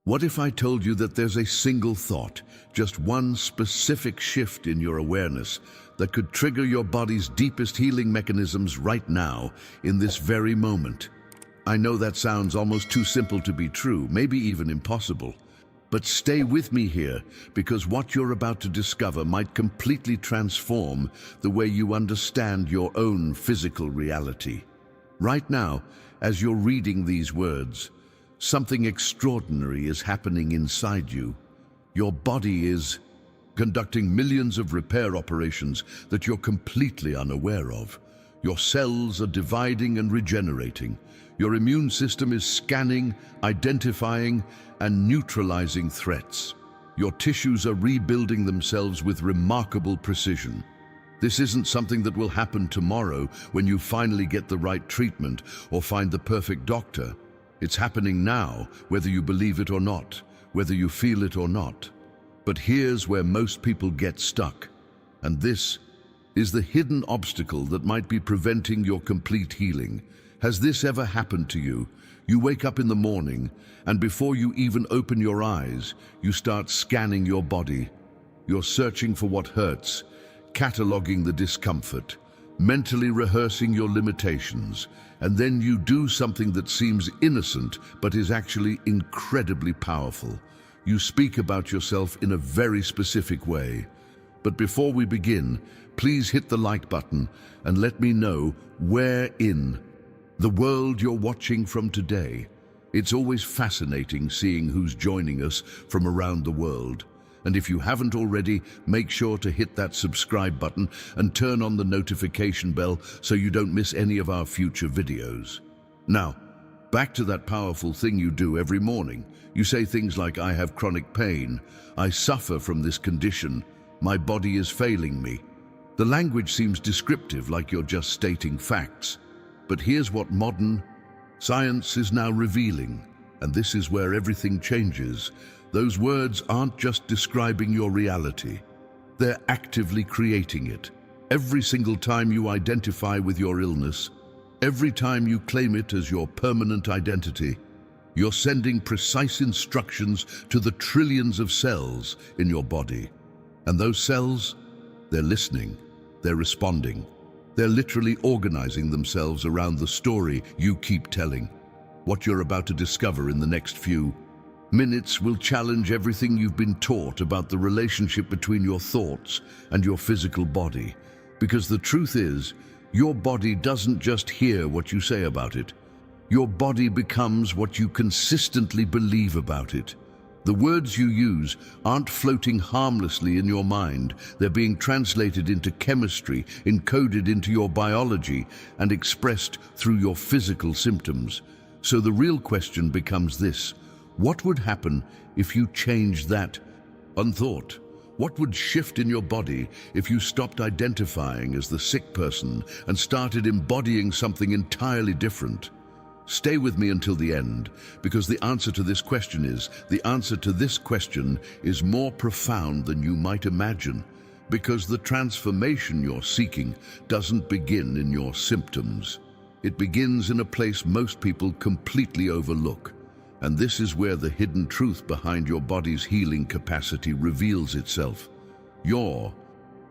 What if I told you that there's a single thought, just one specific shift in your awareness that could trigger your body's deepest healing mechanisms right now, in this very moment? I know that sounds almost too simple to be true, maybe even impossible. But stay with me here, because what you're about to discover might completely transform the way you understand your own physical reality. Right now, as you're reading these words, something extraordinary is happening inside you. Your body is conducting millions of repair operations that you're completely unaware of. Your cells are dividing and regenerating. Your immune system is scanning, identifying, and neutralizing threats. Your tissues are rebuilding themselves with remarkable precision. This isn't something that will happen tomorrow when you finally get the right treatment or find the perfect doctor. It's happening now, whether you believe it or not, whether you feel it or not. But here's where most people get stuck. And this is the hidden obstacle that might be preventing your complete healing. Has this ever happened to you? You wake up in the morning, and before you even open your eyes, you start scanning your body. You're searching for what hurts, cataloging the discomfort, mentally rehearsing your limitations, and then you do something that seems innocent but is actually incredibly powerful. You speak about yourself in a very specific way. But before we begin, please hit the like button and let me know where in the world you're watching from today. It's always fascinating seeing who's joining us from around the world. And if you haven't already, make sure to hit that subscribe button and turn on the notification bell so you don't miss any of our future videos. Now, back to that powerful thing you do every morning. You say things like, "I have chronic pain. I suffer from this condition. My body is failing me." The language seems descriptive, like you're just stating facts. But here's what modern science is now revealing, and this is where everything changes. Those words aren't just describing your reality. They're actively creating it. Every single time you identify with your illness, every time you claim it as your permanent identity, you're sending precise instructions to the trillions of cells in your body. And those cells, they're listening, they're responding. They're literally organizing themselves around the story you keep telling. What you're about to discover in the next few minutes will challenge everything you've been taught about the relationship between your thoughts and your physical body. Because the truth is, your body doesn't just hear what you say about it. Your body becomes what you consistently believe about it. The words you use aren't floating harmlessly in your mind. They're being translated into chemistry, encoded into your biology, and expressed through your physical symptoms. So the real question becomes this: what would happen if you changed that unthought? What would shift in your body if you stopped identifying as the sick person and started embodying something entirely different? Stay with me until the end, because the answer to this question is more profound than you might imagine. Because the transformation you're seeking doesn't begin in your symptoms. It begins in a place most people completely overlook. And this is where the hidden truth behind your body's healing capacity reveals itself. Your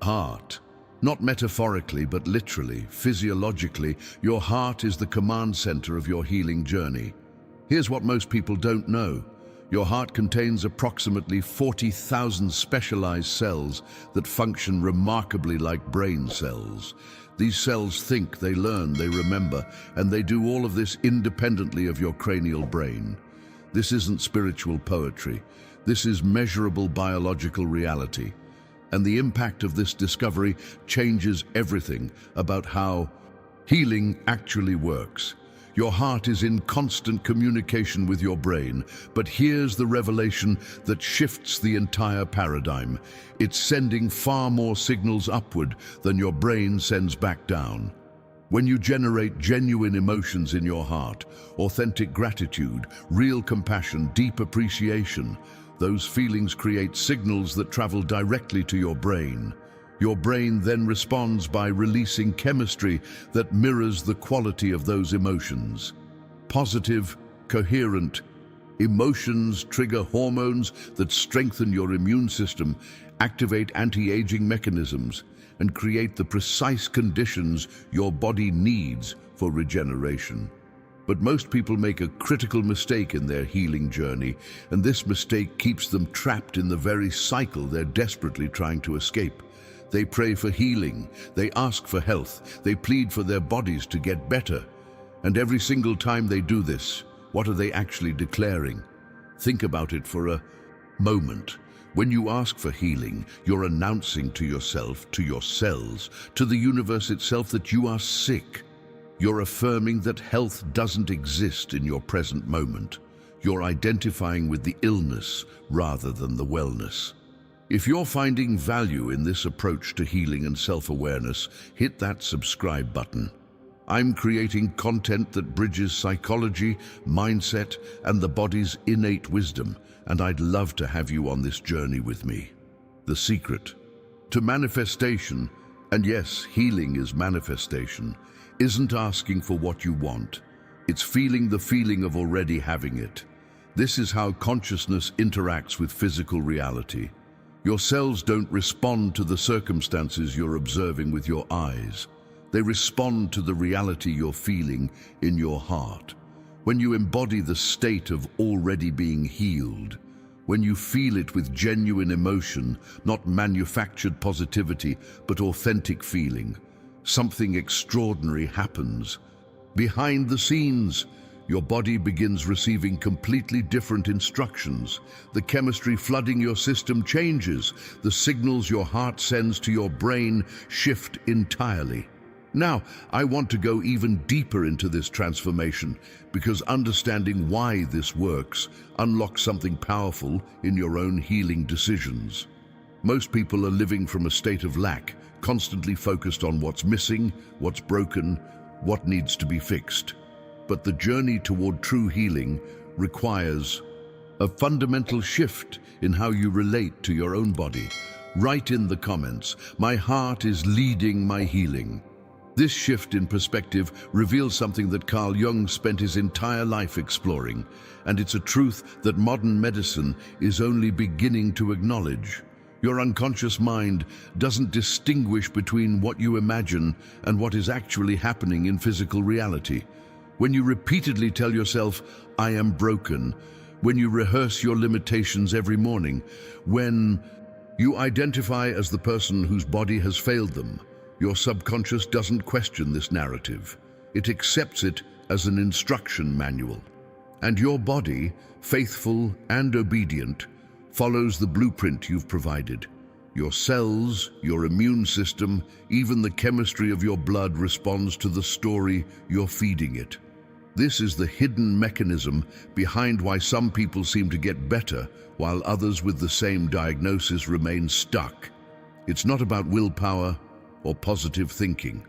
heart. Not metaphorically, but literally, physiologically, your heart is the command center of your healing journey. Here's what most people don't know. Your heart contains approximately 40,000 specialized cells that function remarkably like brain cells. These cells think, they learn, they remember, and they do all of this independently of your cranial brain. This isn't spiritual poetry. This is measurable biological reality. And the impact of this discovery changes everything about how healing actually works. Your heart is in constant communication with your brain, but here's the revelation that shifts the entire paradigm. It's sending far more signals upward than your brain sends back down. When you generate genuine emotions in your heart, authentic gratitude, real compassion, deep appreciation, those feelings create signals that travel directly to your brain. Your brain then responds by releasing chemistry that mirrors the quality of those emotions. Positive, coherent, Emotions trigger hormones that strengthen your immune system, activate anti-aging mechanisms, and create the precise conditions your body needs for regeneration. But most people make a critical mistake in their healing journey, and this mistake keeps them trapped in the very cycle they're desperately trying to escape. They pray for healing, they ask for health, they plead for their bodies to get better. And every single time they do this, what are they actually declaring? Think about it for a moment. When you ask for healing, you're announcing to yourself, to your cells, to the universe itself that you are sick. You're affirming that health doesn't exist in your present moment. You're identifying with the illness rather than the wellness. If you're finding value in this approach to healing and self-awareness, hit that subscribe button. I'm creating content that bridges psychology, mindset, and the body's innate wisdom, and I'd love to have you on this journey with me. The secret to manifestation, and yes, healing is manifestation, isn't asking for what you want. It's feeling the feeling of already having it. This is how consciousness interacts with physical reality. Your cells don't respond to the circumstances you're observing with your eyes. They respond to the reality you're feeling in your heart. When you embody the state of already being healed, when you feel it with genuine emotion, not manufactured positivity, but authentic feeling, something extraordinary happens. Behind the scenes, your body begins receiving completely different instructions. The chemistry flooding your system changes. The signals your heart sends to your brain shift entirely. Now, I want to go even deeper into this transformation because understanding why this works unlocks something powerful in your own healing decisions. Most people are living from a state of lack, constantly focused on what's missing, what's broken, what needs to be fixed. But the journey toward true healing requires a fundamental shift in how you relate to your own body. Write in the comments, "My heart is leading my healing." This shift in perspective reveals something that Carl Jung spent his entire life exploring, and it's a truth that modern medicine is only beginning to acknowledge. Your unconscious mind doesn't distinguish between what you imagine and what is actually happening in physical reality. When you repeatedly tell yourself, "I am broken," when you rehearse your limitations every morning, when you identify as the person whose body has failed them, your subconscious doesn't question this narrative. It accepts it as an instruction manual. And your body, faithful and obedient, follows the blueprint you've provided. Your cells, your immune system, even the chemistry of your blood responds to the story you're feeding it. This is the hidden mechanism behind why some people seem to get better while others with the same diagnosis remain stuck. It's not about willpower or positive thinking.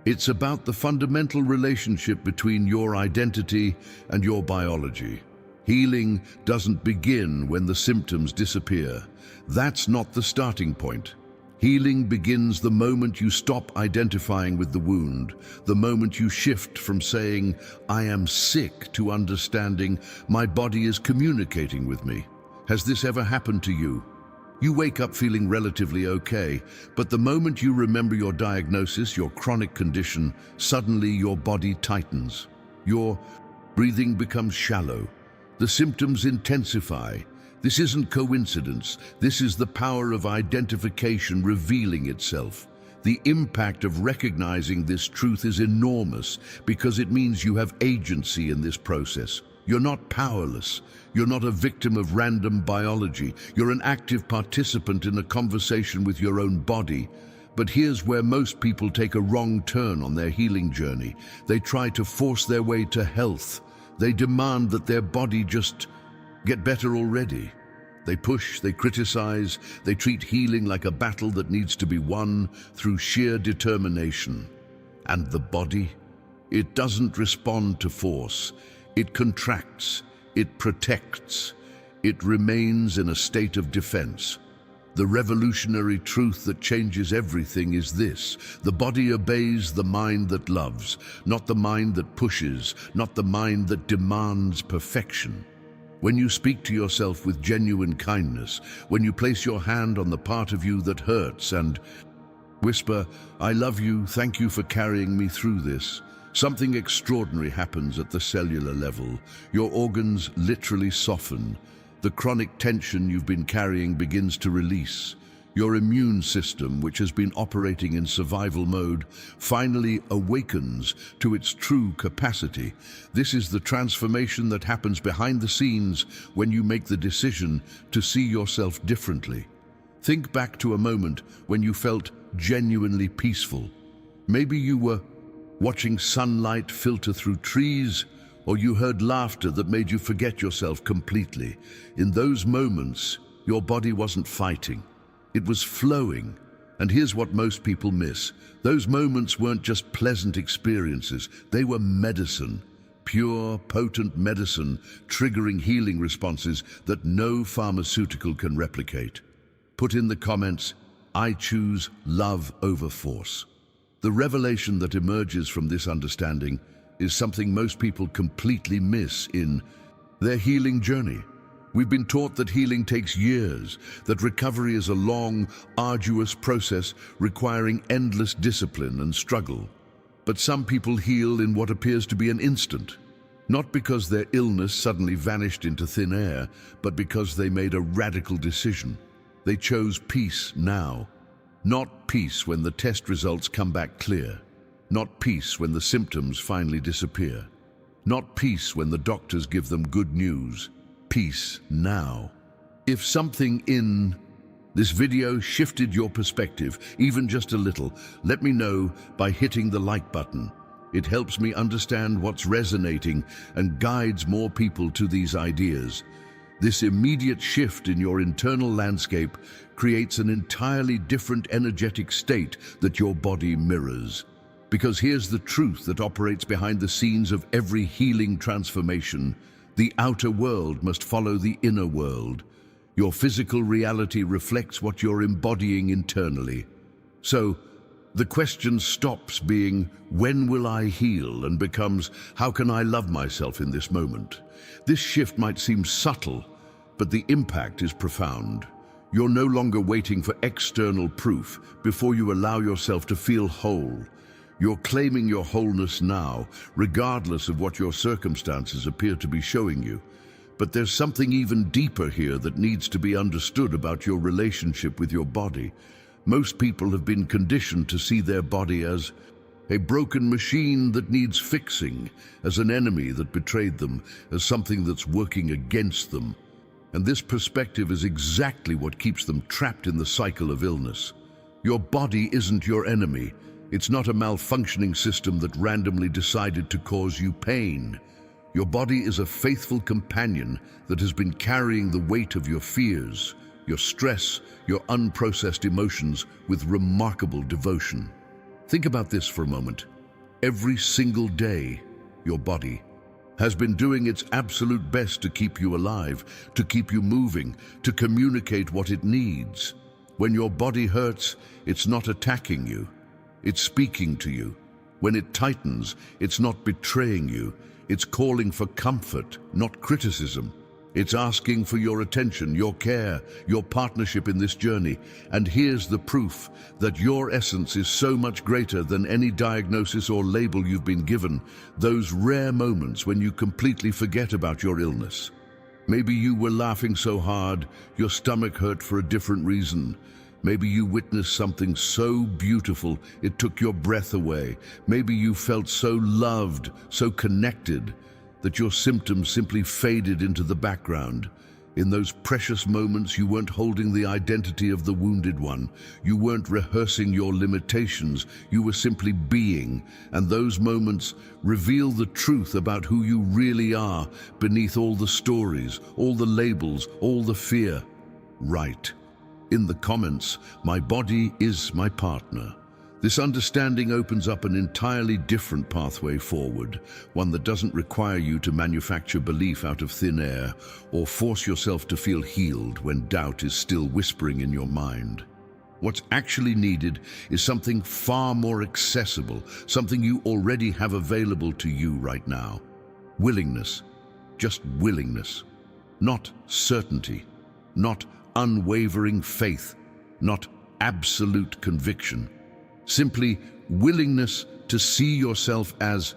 It's about the fundamental relationship between your identity and your biology. Healing doesn't begin when the symptoms disappear. That's not the starting point. Healing begins the moment you stop identifying with the wound, the moment you shift from saying, "I am sick," to understanding, "My body is communicating with me." Has this ever happened to you? You wake up feeling relatively okay, but the moment you remember your diagnosis, your chronic condition, suddenly your body tightens. Your breathing becomes shallow. The symptoms intensify. This isn't coincidence. This is the power of identification revealing itself. The impact of recognizing this truth is enormous because it means you have agency in this process. You're not powerless. You're not a victim of random biology. You're an active participant in a conversation with your own body. But here's where most people take a wrong turn on their healing journey. They try to force their way to health. They demand that their body just get better already. They push, they criticize, they treat healing like a battle that needs to be won through sheer determination. And the body? It doesn't respond to force. It contracts, it protects, it remains in a state of defense. The revolutionary truth that changes everything is this: the body obeys the mind that loves, not the mind that pushes, not the mind that demands perfection. When you speak to yourself with genuine kindness, when you place your hand on the part of you that hurts and whisper, "I love you, thank you for carrying me through this," something extraordinary happens at the cellular level. Your organs literally soften. The chronic tension you've been carrying begins to release. Your immune system, which has been operating in survival mode, finally awakens to its true capacity. This is the transformation that happens behind the scenes when you make the decision to see yourself differently. Think back to a moment when you felt genuinely peaceful. Maybe you were watching sunlight filter through trees, or you heard laughter that made you forget yourself completely. In those moments, your body wasn't fighting. It was flowing. And here's what most people miss. Those moments weren't just pleasant experiences. They were medicine. Pure, potent medicine, triggering healing responses that no pharmaceutical can replicate. Put in the comments, "I choose love over force." The revelation that emerges from this understanding is something most people completely miss in their healing journey. We've been taught that healing takes years, that recovery is a long, arduous process requiring endless discipline and struggle. But some people heal in what appears to be an instant, not because their illness suddenly vanished into thin air, but because they made a radical decision. They chose peace now, not peace when the test results come back clear, not peace when the symptoms finally disappear, not peace when the doctors give them good news. Peace now. If something in this video shifted your perspective, even just a little, let me know by hitting the like button. It helps me understand what's resonating and guides more people to these ideas. This immediate shift in your internal landscape creates an entirely different energetic state that your body mirrors. Because here's the truth that operates behind the scenes of every healing transformation. The outer world must follow the inner world. Your physical reality reflects what you're embodying internally. So, the question stops being, "When will I heal?" and becomes, "How can I love myself in this moment?" This shift might seem subtle, but the impact is profound. You're no longer waiting for external proof before you allow yourself to feel whole. You're claiming your wholeness now, regardless of what your circumstances appear to be showing you. But there's something even deeper here that needs to be understood about your relationship with your body. Most people have been conditioned to see their body as a broken machine that needs fixing, as an enemy that betrayed them, as something that's working against them. And this perspective is exactly what keeps them trapped in the cycle of illness. Your body isn't your enemy. It's not a malfunctioning system that randomly decided to cause you pain. Your body is a faithful companion that has been carrying the weight of your fears, your stress, your unprocessed emotions with remarkable devotion. Think about this for a moment. Every single day, your body has been doing its absolute best to keep you alive, to keep you moving, to communicate what it needs. When your body hurts, it's not attacking you. It's speaking to you. When it tightens, it's not betraying you. It's calling for comfort, not criticism. It's asking for your attention, your care, your partnership in this journey. And here's the proof that your essence is so much greater than any diagnosis or label you've been given. Those rare moments when you completely forget about your illness. Maybe you were laughing so hard, your stomach hurt for a different reason. Maybe you witnessed something so beautiful it took your breath away. Maybe you felt so loved, so connected, that your symptoms simply faded into the background. In those precious moments, you weren't holding the identity of the wounded one. You weren't rehearsing your limitations. You were simply being. And those moments reveal the truth about who you really are beneath all the stories, all the labels, all the fear. Right. In the comments, "My body is my partner." This understanding opens up an entirely different pathway forward, one that doesn't require you to manufacture belief out of thin air or force yourself to feel healed when doubt is still whispering in your mind. What's actually needed is something far more accessible, something you already have available to you right now. Willingness. Just willingness. not certainty, not unwavering faith, not absolute conviction. Simply willingness to see yourself as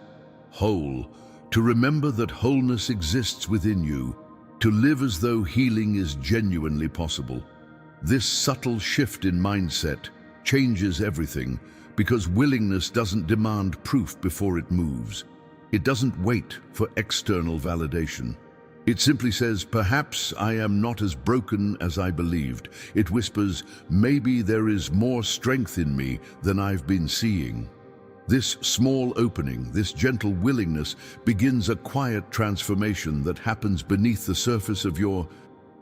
whole, to remember that wholeness exists within you, to live as though healing is genuinely possible. This subtle shift in mindset changes everything, because willingness doesn't demand proof before it moves. It doesn't wait for external validation. It simply says, perhaps I am not as broken as I believed. It whispers, maybe there is more strength in me than I've been seeing. This small opening, this gentle willingness, begins a quiet transformation that happens beneath the surface of your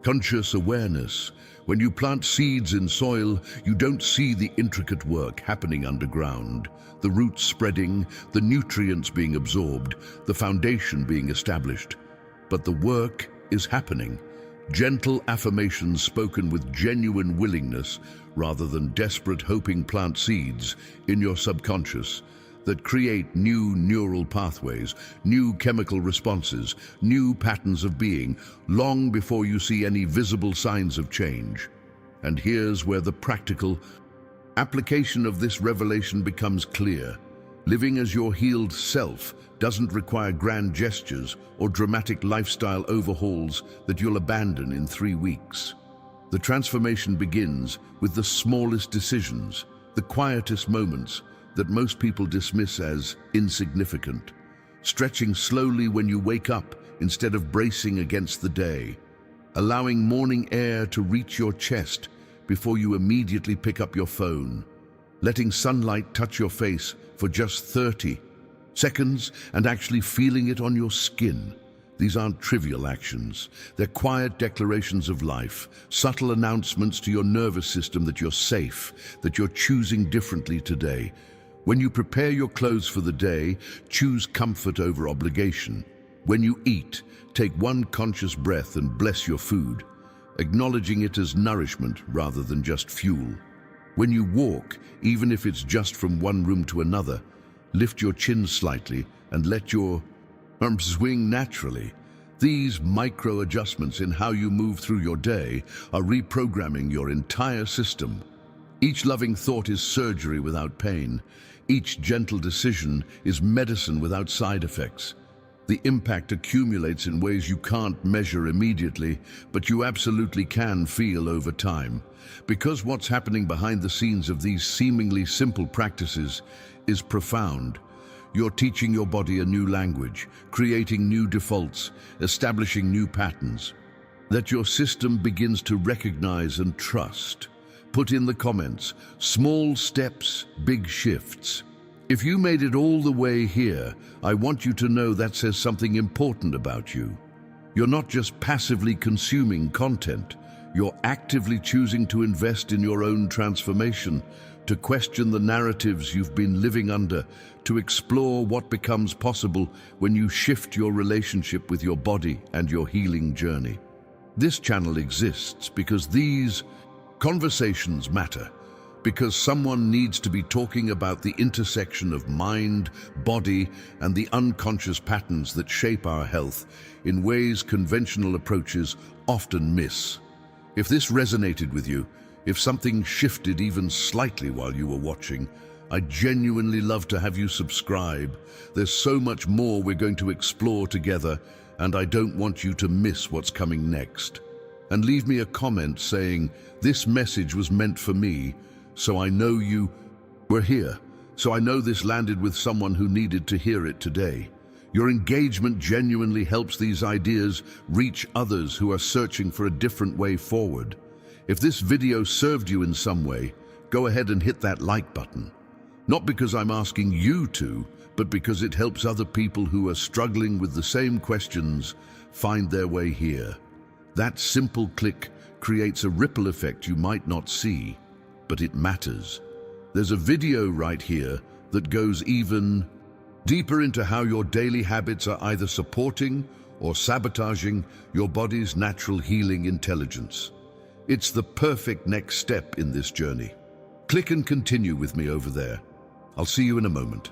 conscious awareness. When you plant seeds in soil, you don't see the intricate work happening underground. The roots spreading, the nutrients being absorbed, the foundation being established. But the work is happening. Gentle affirmations spoken with genuine willingness, rather than desperate hoping plant seeds in your subconscious that create new neural pathways, new chemical responses, new patterns of being, long before you see any visible signs of change. And here's where the practical application of this revelation becomes clear. Living as your healed self doesn't require grand gestures or dramatic lifestyle overhauls that you'll abandon in 3 weeks. The transformation begins with the smallest decisions, the quietest moments that most people dismiss as insignificant. Stretching slowly when you wake up instead of bracing against the day. Allowing morning air to reach your chest before you immediately pick up your phone. Letting sunlight touch your face for just 30 seconds and actually feeling it on your skin. These aren't trivial actions. They're quiet declarations of life, subtle announcements to your nervous system that you're safe, that you're choosing differently today. When you prepare your clothes for the day, choose comfort over obligation. When you eat, take one conscious breath and bless your food, acknowledging it as nourishment rather than just fuel. When you walk, even if it's just from one room to another, lift your chin slightly and let your arms swing naturally. These micro adjustments in how you move through your day are reprogramming your entire system. Each loving thought is surgery without pain. Each gentle decision is medicine without side effects. The impact accumulates in ways you can't measure immediately, but you absolutely can feel over time. Because what's happening behind the scenes of these seemingly simple practices is profound. You're teaching your body a new language, creating new defaults, establishing new patterns that your system begins to recognize and trust. Put in the comments, small steps, big shifts. If you made it all the way here, I want you to know that says something important about you. You're not just passively consuming content, you're actively choosing to invest in your own transformation, to question the narratives you've been living under, to explore what becomes possible when you shift your relationship with your body and your healing journey. This channel exists because these conversations matter, because someone needs to be talking about the intersection of mind, body, and the unconscious patterns that shape our health in ways conventional approaches often miss. If this resonated with you, if something shifted even slightly while you were watching, I'd genuinely love to have you subscribe. There's so much more we're going to explore together, and I don't want you to miss what's coming next. And leave me a comment saying, this message was meant for me, so I know you were here. So I know this landed with someone who needed to hear it today. Your engagement genuinely helps these ideas reach others who are searching for a different way forward. If this video served you in some way, go ahead and hit that like button. Not because I'm asking you to, but because it helps other people who are struggling with the same questions find their way here. That simple click creates a ripple effect you might not see, but it matters. There's a video right here that goes even deeper into how your daily habits are either supporting or sabotaging your body's natural healing intelligence. It's the perfect next step in this journey. Click and continue with me over there. I'll see you in a moment.